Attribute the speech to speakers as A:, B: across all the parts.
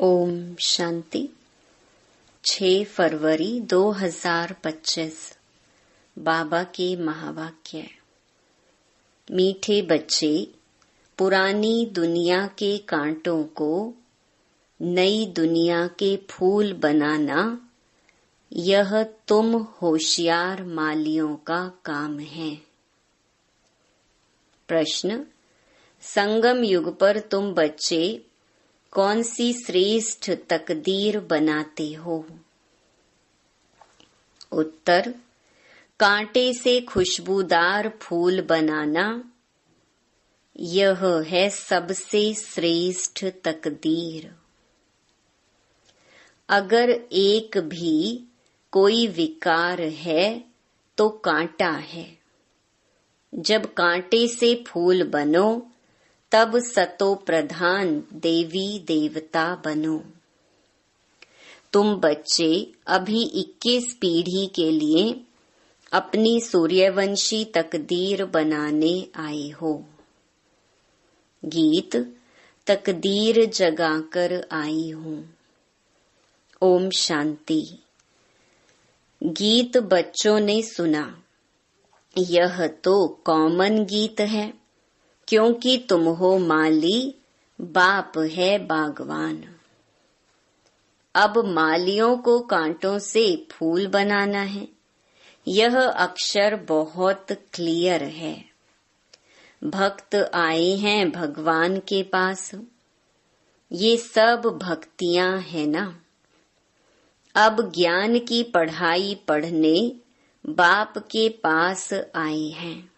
A: ओम शांति। 6 फरवरी 2025। बाबा के महावाक्य। मीठे बच्चे, पुरानी दुनिया के कांटों को नई दुनिया के फूल बनाना, यह तुम होशियार मालियों का काम है। प्रश्न: संगम युग पर तुम बच्चे कौन सी श्रेष्ठ तकदीर बनाते हो? उत्तर: कांटे से खुशबूदार फूल बनाना, यह है सबसे श्रेष्ठ तकदीर। अगर एक भी कोई विकार है तो कांटा है। जब कांटे से फूल बनो तब सतो प्रधान देवी देवता बनो। तुम बच्चे अभी 21 पीढ़ी के लिए अपनी सूर्यवंशी तकदीर बनाने आए हो। गीत: तकदीर जगाकर आई हूँ। ओम शांति। गीत बच्चों ने सुना। यह तो कॉमन गीत है, क्योंकि तुम हो माली, बाप है बागवान। अब मालियों को कांटों से फूल बनाना है। यह अक्षर बहुत क्लियर है। भक्त आए हैं भगवान के पास। ये सब भक्तियां हैं ना। अब ज्ञान की पढ़ाई पढ़ने बाप के पास आए हैं।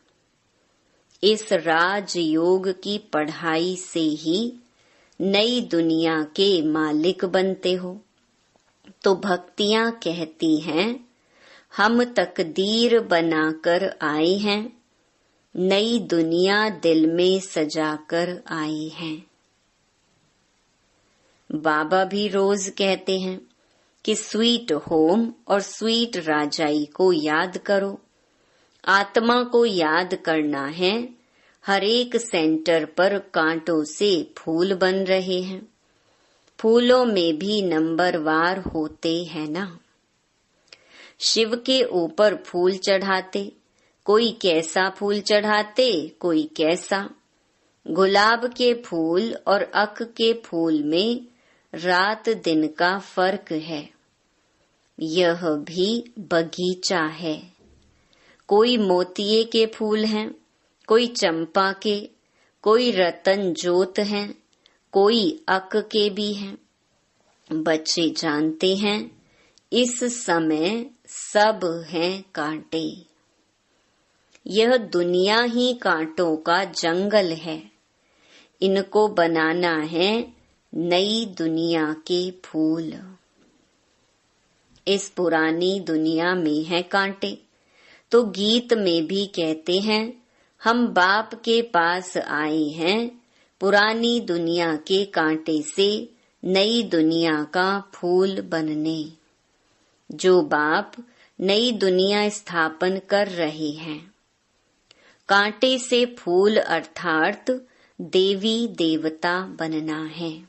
A: इस राजयोग की पढ़ाई से ही नई दुनिया के मालिक बनते हो। तो भक्तियां कहती हैं, हम तकदीर बनाकर आए हैं, नई दुनिया दिल में सजाकर आए हैं। बाबा भी रोज कहते हैं कि स्वीट होम और स्वीट राजाई को याद करो। आत्मा को याद करना है। हर एक सेंटर पर कांटों से फूल बन रहे हैं। फूलों में भी नंबरवार होते हैं ना। शिव के ऊपर फूल चढ़ाते, कोई कैसा फूल चढ़ाते, कोई कैसा। गुलाब के फूल और अक के फूल में रात दिन का फर्क है। यह भी बगीचा है। कोई मोतिये के फूल हैं, कोई चंपा के, कोई रतन जोत हैं, कोई अक के भी हैं। बच्चे जानते हैं, इस समय सब हैं कांटे। यह दुनिया ही कांटों का जंगल है। इनको बनाना है नई दुनिया के फूल। इस पुरानी दुनिया में है कांटे। तो गीत में भी कहते हैं, हम बाप के पास आए हैं, पुरानी दुनिया के कांटे से नई दुनिया का फूल बनने। जो बाप नई दुनिया स्थापन कर रहे हैं। कांटे से फूल अर्थात देवी देवता बनना है।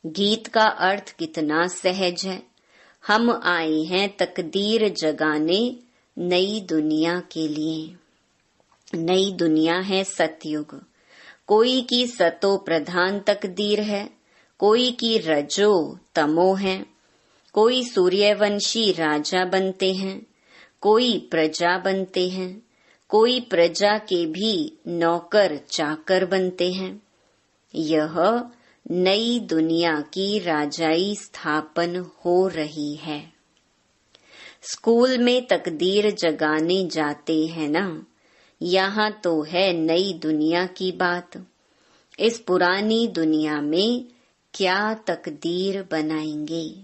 A: गीत का अर्थ कितना सहज है। हम आए हैं तकदीर जगाने नई दुनिया के लिए। नई दुनिया है सतयुग। कोई की सतो प्रधान तकदीर है, कोई की रजो तमो है। कोई सूर्यवंशी राजा बनते हैं, कोई प्रजा बनते हैं, कोई प्रजा के भी नौकर चाकर बनते हैं। यह नई दुनिया की राजाई स्थापन हो रही है। स्कूल में तकदीर जगाने जाते हैं ना। यहाँ तो है नई दुनिया की बात। इस पुरानी दुनिया में क्या तकदीर बनाएंगे?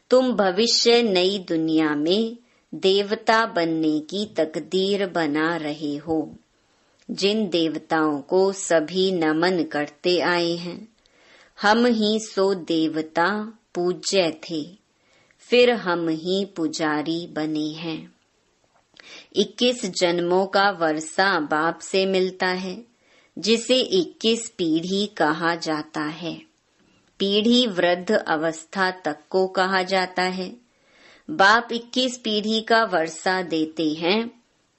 A: तुम भविष्य नई दुनिया में देवता बनने की तकदीर बना रहे हो। जिन देवताओं को सभी नमन करते आए हैं, हम ही सो देवता पूज्य थे, फिर हम ही पुजारी बने हैं। 21 जन्मों का वर्षा बाप से मिलता है, जिसे 21 पीढ़ी कहा जाता है। पीढ़ी वृद्ध अवस्था तक को कहा जाता है। बाप 21 पीढ़ी का वर्षा देते हैं,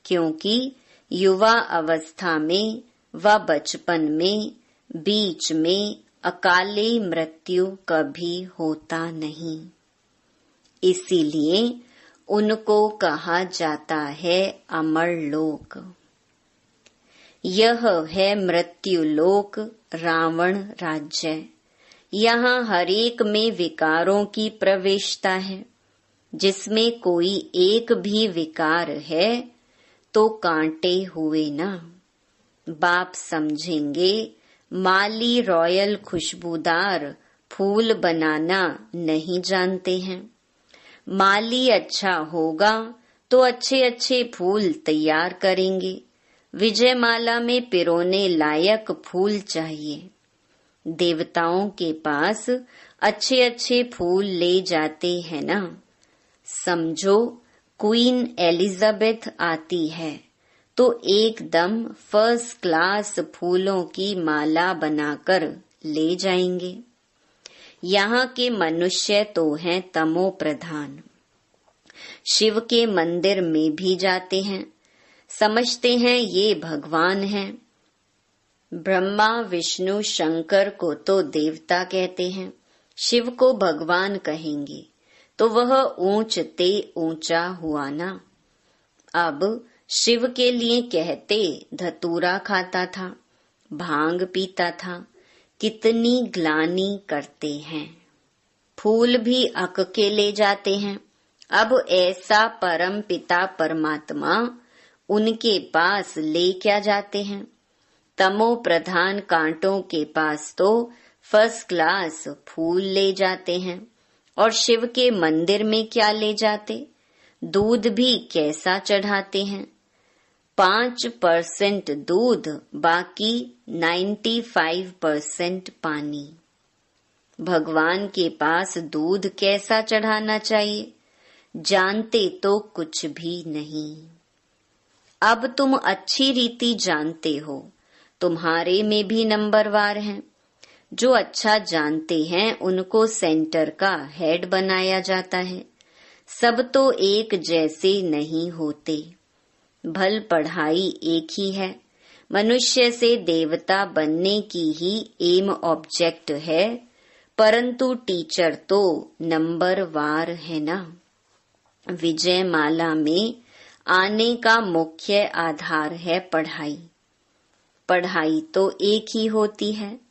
A: क्योंकि युवा अवस्था में व बचपन में बीच में अकाले मृत्यु कभी होता नहीं। इसीलिए उनको कहा जाता है अमर लोक। यह है मृत्यु लोक, रावण राज्य। यहाँ हरेक में विकारों की प्रवेशता है। जिसमें कोई एक भी विकार है तो कांटे हुए ना। बाप समझेंगे माली रॉयल खुशबूदार फूल बनाना नहीं जानते हैं। माली अच्छा होगा तो अच्छे अच्छे फूल तैयार करेंगे। विजयमाला में पिरोने लायक फूल चाहिए। देवताओं के पास अच्छे अच्छे फूल ले जाते हैं ना। समझो क्वीन एलिजाबेथ आती है तो एकदम फर्स्ट क्लास फूलों की माला बनाकर ले जाएंगे। यहाँ के मनुष्य तो हैं तमो प्रधान। शिव के मंदिर में भी जाते हैं, समझते हैं ये भगवान हैं। ब्रह्मा विष्णु शंकर को तो देवता कहते हैं, शिव को भगवान कहेंगे तो वह ऊंच ते ऊंचा हुआ ना। अब शिव के लिए कहते धतूरा खाता था, भांग पीता था, कितनी ग्लानि करते हैं। फूल भी अक के ले जाते हैं। अब ऐसा परम पिता परमात्मा उनके पास ले क्या जाते हैं। तमो प्रधान कांटों के पास तो फर्स्ट क्लास फूल ले जाते हैं। और शिव के मंदिर में क्या ले जाते, दूध भी कैसा चढ़ाते हैं। 5% दूध, बाकी 95% पानी। भगवान के पास दूध कैसा चढ़ाना चाहिए, जानते तो कुछ भी नहीं। अब तुम अच्छी रीति जानते हो, तुम्हारे में भी नंबरवार हैं। जो अच्छा जानते हैं उनको सेंटर का हेड बनाया जाता है। सब तो एक जैसे नहीं होते। भल पढ़ाई एक ही है। मनुष्य से देवता बनने की ही एम ऑब्जेक्ट है, परंतु टीचर तो नंबरवार है ना। विजयमाला में आने का मुख्य आधार है पढ़ाई। पढ़ाई तो एक ही होती है,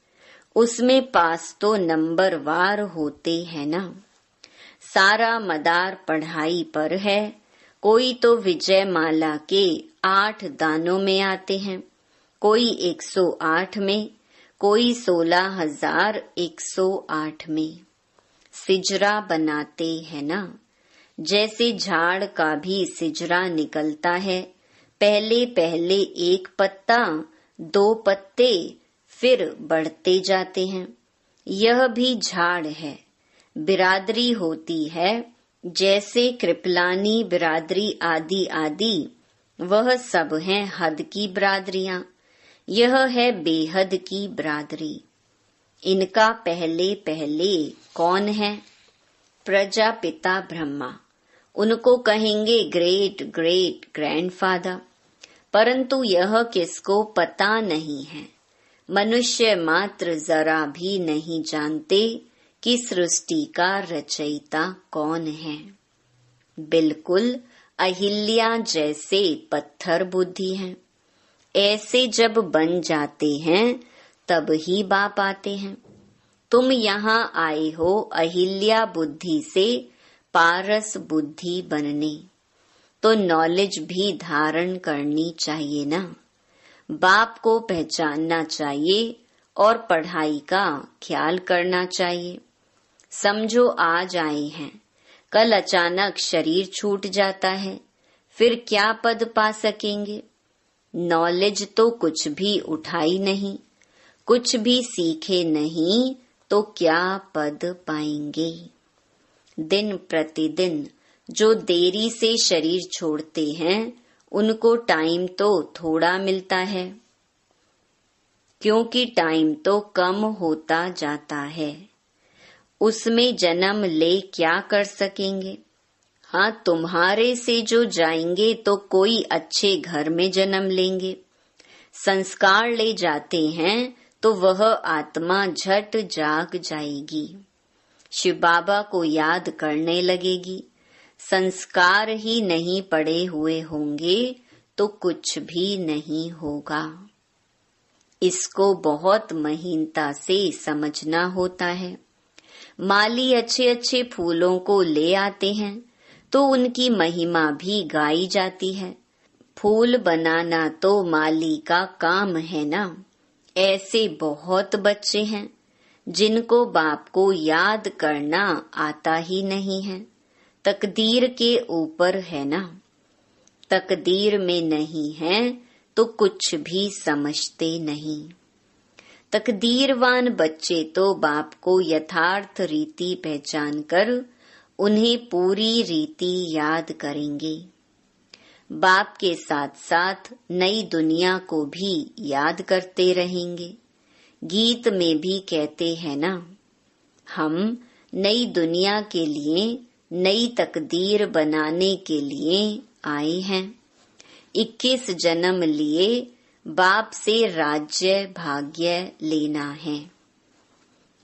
A: उसमें पास तो नंबरवार होते हैं ना। सारा मदार पढ़ाई पर है। कोई तो विजयमाला के 8 दानों में आते हैं, कोई 108 में, कोई 16,108 में। सिजरा बनाते हैं ना। जैसे झाड़ का भी सिजरा निकलता है। पहले पहले 1 पत्ता, 2 पत्ते, फिर बढ़ते जाते हैं। यह भी झाड़ है। बिरादरी होती है, जैसे कृपलानी बिरादरी आदि आदि, वह सब हैं हद की बिरादरियां। यह है बेहद की बिरादरी। इनका पहले पहले कौन है? प्रजापिता ब्रह्मा। उनको कहेंगे ग्रेट ग्रेट ग्रैंडफादर, परंतु यह किसको पता नहीं है। मनुष्य मात्र जरा भी नहीं जानते कि सृष्टि का रचयिता कौन है। बिल्कुल अहिल्या जैसे पत्थर बुद्धि है। ऐसे जब बन जाते हैं तब ही बाप आते हैं। तुम यहाँ आए हो अहिल्या बुद्धि से पारस बुद्धि बनने, तो नॉलेज भी धारण करनी चाहिए ना। बाप को पहचानना चाहिए और पढ़ाई का ख्याल करना चाहिए। समझो आज आए हैं, कल अचानक शरीर छूट जाता है, फिर क्या पद पा सकेंगे? नॉलेज तो कुछ भी उठाई नहीं, कुछ भी सीखे नहीं, तो क्या पद पाएंगे? दिन प्रतिदिन जो देरी से शरीर छोड़ते हैं उनको टाइम तो थोड़ा मिलता है, क्योंकि टाइम तो कम होता जाता है। उसमें जन्म ले क्या कर सकेंगे। हाँ, तुम्हारे से जो जाएंगे तो कोई अच्छे घर में जन्म लेंगे। संस्कार ले जाते हैं तो वह आत्मा झट जाग जाएगी, शिव बाबा को याद करने लगेगी। संस्कार ही नहीं पड़े हुए होंगे तो कुछ भी नहीं होगा। इसको बहुत महीनता से समझना होता है। माली अच्छे अच्छे फूलों को ले आते हैं तो उनकी महिमा भी गाई जाती है। फूल बनाना तो माली का काम है ना। ऐसे बहुत बच्चे हैं जिनको बाप को याद करना आता ही नहीं है। तकदीर के ऊपर है ना। तकदीर में नहीं है तो कुछ भी समझते नहीं। तकदीरवान बच्चे तो बाप को यथार्थ रीति पहचान कर उन्हें पूरी रीति याद करेंगे। बाप के साथ साथ नई दुनिया को भी याद करते रहेंगे। गीत में भी कहते हैं ना, हम नई दुनिया के लिए नई तकदीर बनाने के लिए आए हैं। 21 जन्म लिए बाप से राज्य भाग्य लेना है।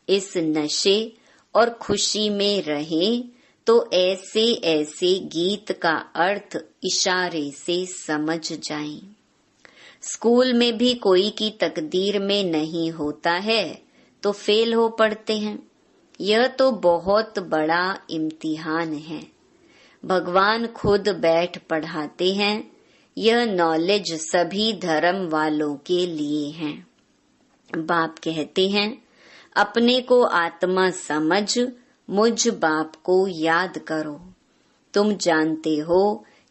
A: इस नशे और खुशी में रहें तो ऐसे ऐसे गीत का अर्थ इशारे से समझ जाएं। स्कूल में भी कोई की तकदीर में नहीं होता है तो फेल हो पड़ते हैं। यह तो बहुत बड़ा इम्तिहान है। भगवान खुद बैठ पढ़ाते हैं। यह नॉलेज सभी धर्म वालों के लिए है। बाप कहते हैं, अपने को आत्मा समझ मुझ बाप को याद करो। तुम जानते हो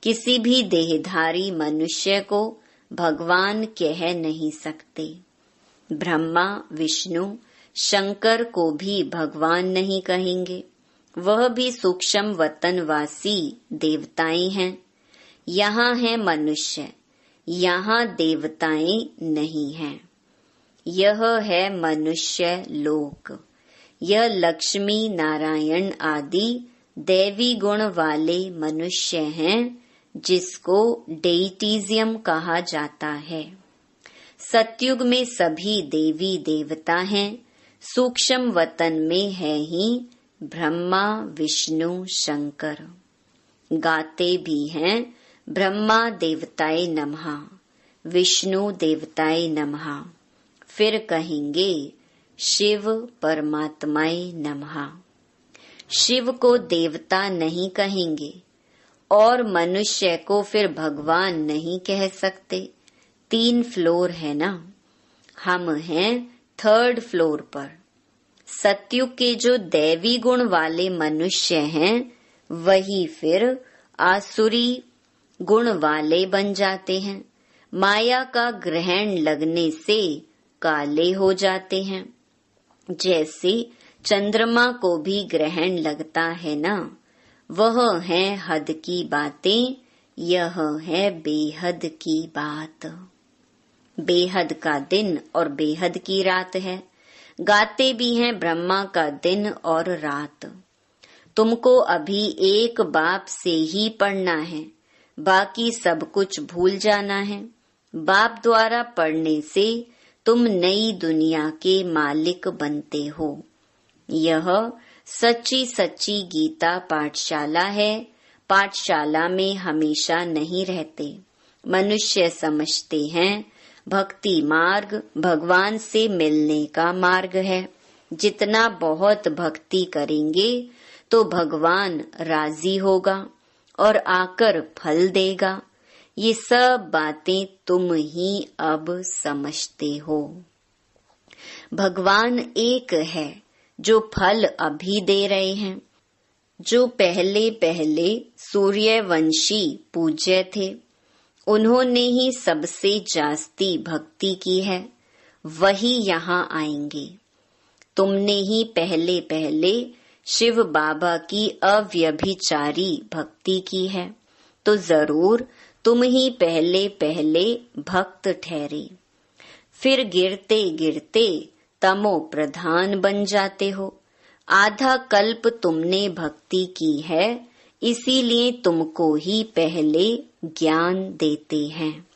A: किसी भी देहधारी मनुष्य को भगवान कह नहीं सकते। ब्रह्मा विष्णु शंकर को भी भगवान नहीं कहेंगे। वह भी सूक्ष्म वतनवासी देवताएं हैं। यहाँ है मनुष्य, यहाँ देवताएं नहीं हैं। यह है मनुष्य लोक। यह लक्ष्मी नारायण आदि दैवी गुण वाले मनुष्य हैं जिसको डेइटिज्म कहा जाता है। सतयुग में सभी देवी देवता हैं। सूक्ष्म वतन में है ही ब्रह्मा विष्णु शंकर। गाते भी हैं ब्रह्मा देवताय नमः, विष्णु देवताय नमः। फिर कहेंगे शिव परमात्माय नमः। शिव को देवता नहीं कहेंगे और मनुष्य को फिर भगवान नहीं कह सकते। 3 फ्लोर है ना। हम हैं 3rd फ्लोर पर। सतयुग के जो दैवी गुण वाले मनुष्य हैं वही फिर आसुरी गुण वाले बन जाते हैं। माया का ग्रहण लगने से काले हो जाते हैं। जैसे चंद्रमा को भी ग्रहण लगता है ना। वह है हद की बातें, यह है बेहद की बात। बेहद का दिन और बेहद की रात है। गाते भी हैं ब्रह्मा का दिन और रात। तुमको अभी एक बाप से ही पढ़ना है, बाकी सब कुछ भूल जाना है। बाप द्वारा पढ़ने से तुम नई दुनिया के मालिक बनते हो। यह सच्ची सच्ची गीता पाठशाला है। पाठशाला में हमेशा नहीं रहते। मनुष्य समझते हैं भक्ति मार्ग भगवान से मिलने का मार्ग है। जितना बहुत भक्ति करेंगे तो भगवान राजी होगा और आकर फल देगा। ये सब बातें तुम ही अब समझते हो। भगवान एक है जो फल अभी दे रहे हैं। जो पहले पहले सूर्यवंशी पूज्य थे, उन्होंने ही सबसे जास्ती भक्ति की है, वही यहाँ आएंगे। तुमने ही पहले पहले शिव बाबा की अव्यभिचारी भक्ति की है, तो जरूर तुम ही पहले पहले भक्त ठहरे। फिर गिरते गिरते तमो प्रधान बन जाते हो। आधा कल्प तुमने भक्ति की है, इसीलिए तुमको ही पहले ज्ञान देते हैं।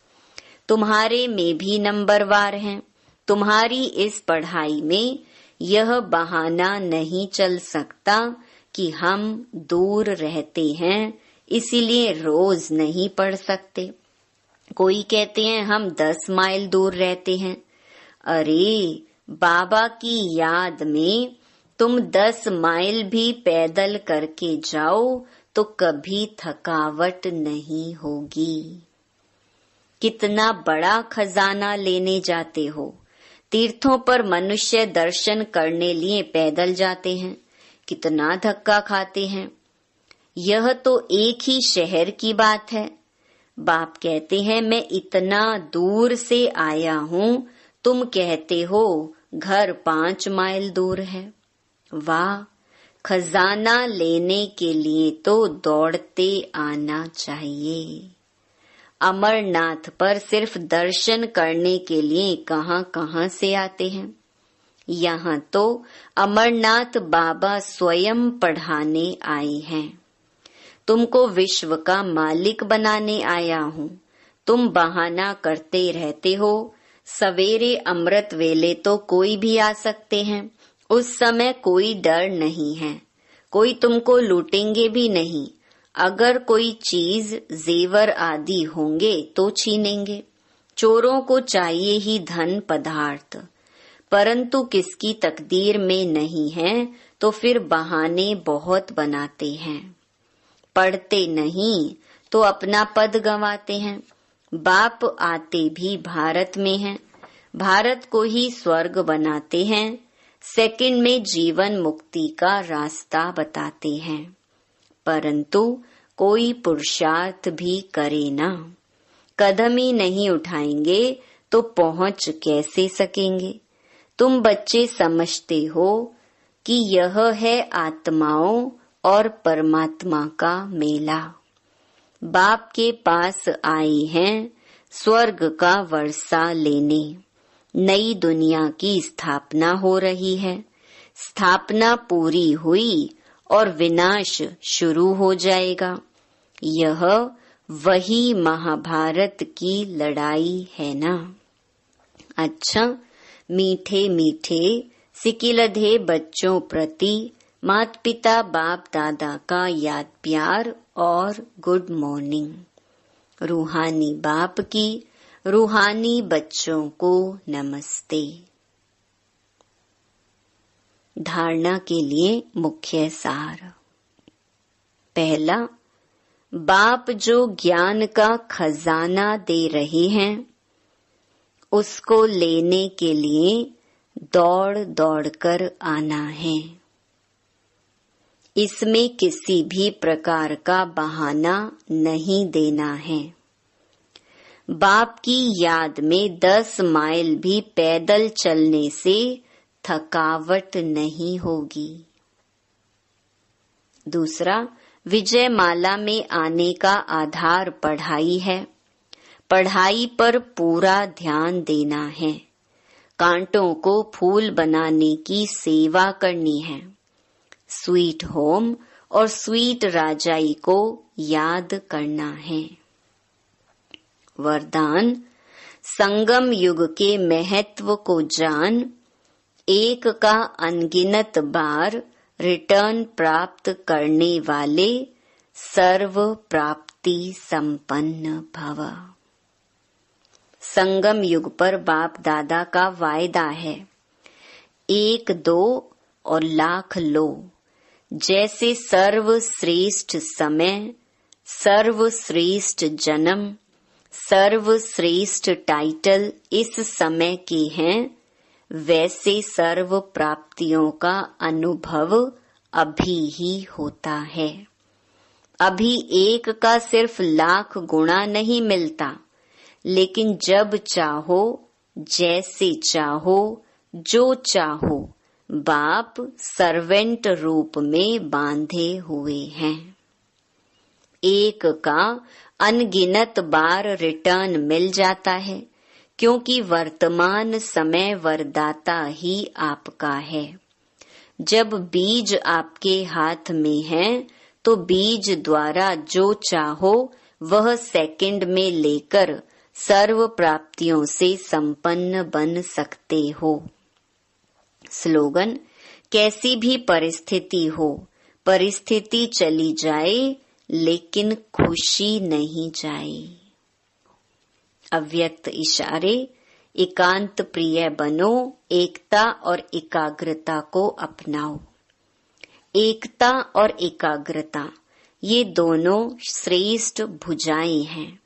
A: तुम्हारे में भी नंबरवार हैं। तुम्हारी इस पढ़ाई में यह बहाना नहीं चल सकता कि हम दूर रहते हैं, इसीलिए रोज नहीं पढ़ सकते। कोई कहते हैं हम 10 माइल दूर रहते हैं। अरे, बाबा की याद में तुम 10 माइल भी पैदल करके जाओ तो कभी थकावट नहीं होगी। कितना बड़ा खजाना लेने जाते हो। तीर्थों पर मनुष्य दर्शन करने लिए पैदल जाते हैं, कितना धक्का खाते हैं। यह तो एक ही शहर की बात है। बाप कहते हैं मैं इतना दूर से आया हूँ, तुम कहते हो घर 5 माइल दूर है। वाह, खजाना लेने के लिए तो दौड़ते आना चाहिए। अमरनाथ पर सिर्फ दर्शन करने के लिए कहाँ से आते हैं। यहाँ तो अमरनाथ बाबा स्वयं पढ़ाने आए हैं। तुमको विश्व का मालिक बनाने आया हूँ। तुम बहाना करते रहते हो। सवेरे अमृत वेले तो कोई भी आ सकते हैं। उस समय कोई डर नहीं है, कोई तुमको लूटेंगे भी नहीं। अगर कोई चीज जेवर आदि होंगे तो छीनेंगे। चोरों को चाहिए ही धन पदार्थ, परंतु किसकी तकदीर में नहीं है तो फिर बहाने बहुत बनाते हैं। पढ़ते नहीं तो अपना पद गंवाते हैं। बाप आते भी भारत में हैं, भारत को ही स्वर्ग बनाते हैं। सेकंड में जीवन मुक्ति का रास्ता बताते हैं, परंतु कोई पुरुषार्थ भी करे ना। कदम ही नहीं उठाएंगे तो पहुंच कैसे सकेंगे। तुम बच्चे समझते हो कि यह है आत्माओं और परमात्मा का मेला। बाप के पास आए हैं स्वर्ग का वर्षा लेने। नई दुनिया की स्थापना हो रही है। स्थापना पूरी हुई और विनाश शुरू हो जाएगा। यह वही महाभारत की लड़ाई है ना। अच्छा, मीठे मीठे सिकिलधे बच्चों प्रति माता पिता बाप दादा का याद प्यार और गुड मॉर्निंग। रूहानी बाप की रूहानी बच्चों को नमस्ते। धारणा के लिए मुख्य सार। पहला, बाप जो ज्ञान का खजाना दे रहे हैं, उसको लेने के लिए दौड़ दौड़ कर आना है। इसमें किसी भी प्रकार का बहाना नहीं देना है। बाप की याद में 10 माइल भी पैदल चलने से थकावट नहीं होगी। दूसरा, विजय माला में आने का आधार पढ़ाई है। पढ़ाई पर पूरा ध्यान देना है। कांटों को फूल बनाने की सेवा करनी है। स्वीट होम और स्वीट राजाई को याद करना है। वरदान, संगम युग के महत्व को जान, एक का अनगिनत बार रिटर्न प्राप्त करने वाले सर्व प्राप्ति संपन्न भव। संगम युग पर बाप दादा का वायदा है, 1 2 और लाख लो। जैसे सर्वश्रेष्ठ समय, सर्वश्रेष्ठ जन्म, सर्वश्रेष्ठ टाइटल इस समय के हैं, वैसे सर्व प्राप्तियों का अनुभव अभी ही होता है। अभी 1 का सिर्फ लाख गुणा नहीं मिलता, लेकिन जब चाहो, जैसे चाहो, जो चाहो, बाप सर्वेंट रूप में बांधे हुए हैं। 1 का अनगिनत बार रिटर्न मिल जाता है, क्योंकि वर्तमान समय वरदाता ही आपका है। जब बीज आपके हाथ में है तो बीज द्वारा जो चाहो वह सेकंड में लेकर सर्व प्राप्तियों से संपन्न बन सकते हो। स्लोगन, कैसी भी परिस्थिति हो, परिस्थिति चली जाए लेकिन खुशी नहीं जाए। अव्यक्त इशारे, एकांत प्रिय बनो, एकता और एकाग्रता को अपनाओ। एकता और एकाग्रता ये दोनों श्रेष्ठ भुजाएं हैं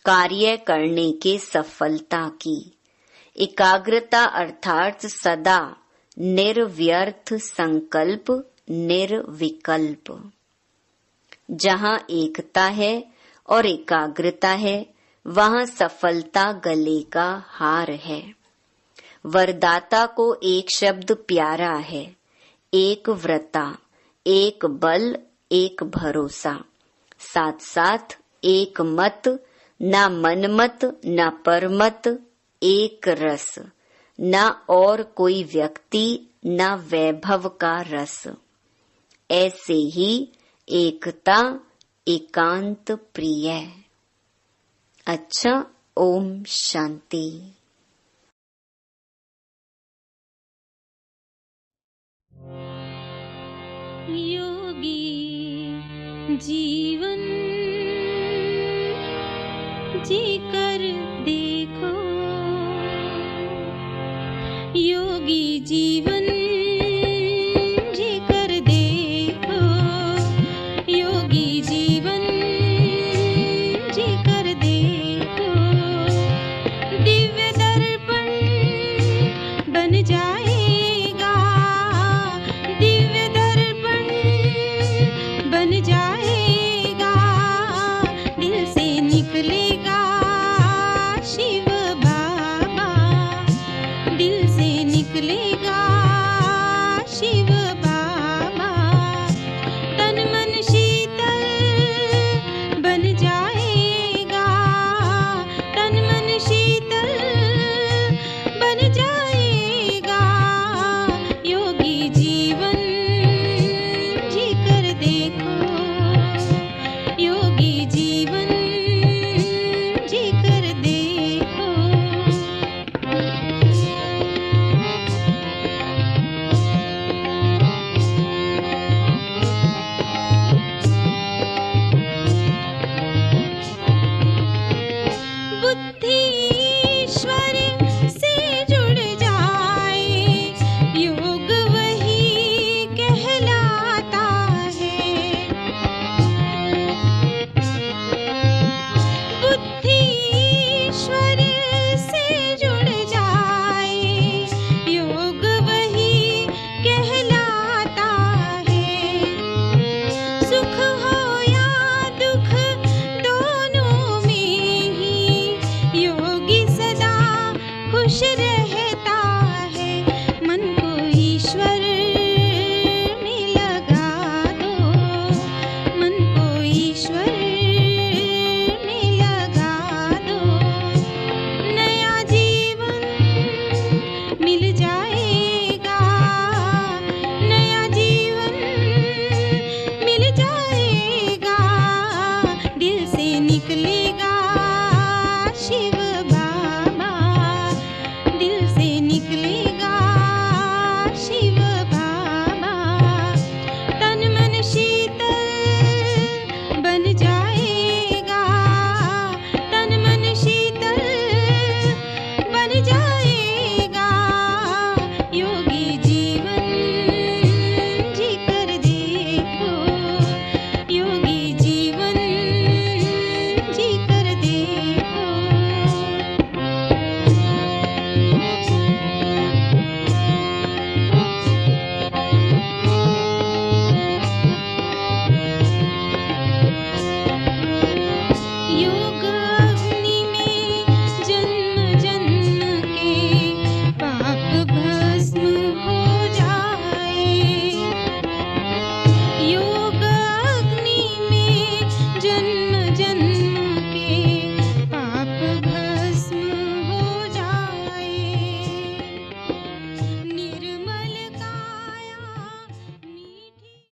A: कार्य करने के सफलता की। एकाग्रता अर्थात सदा निर्व्यर्थ संकल्प, निर्विकल्प। जहाँ एकता है और एकाग्रता है वहाँ सफलता गले का हार है। वरदाता को एक शब्द प्यारा है, एक व्रता, एक बल, एक भरोसा। साथ साथ एक मत, ना मनमत ना परमत, एक रस, ना और कोई व्यक्ति ना वैभव का रस। ऐसे ही एकता एकांत प्रिय। अच्छा, ओम शांति।
B: योगी जीवन जी का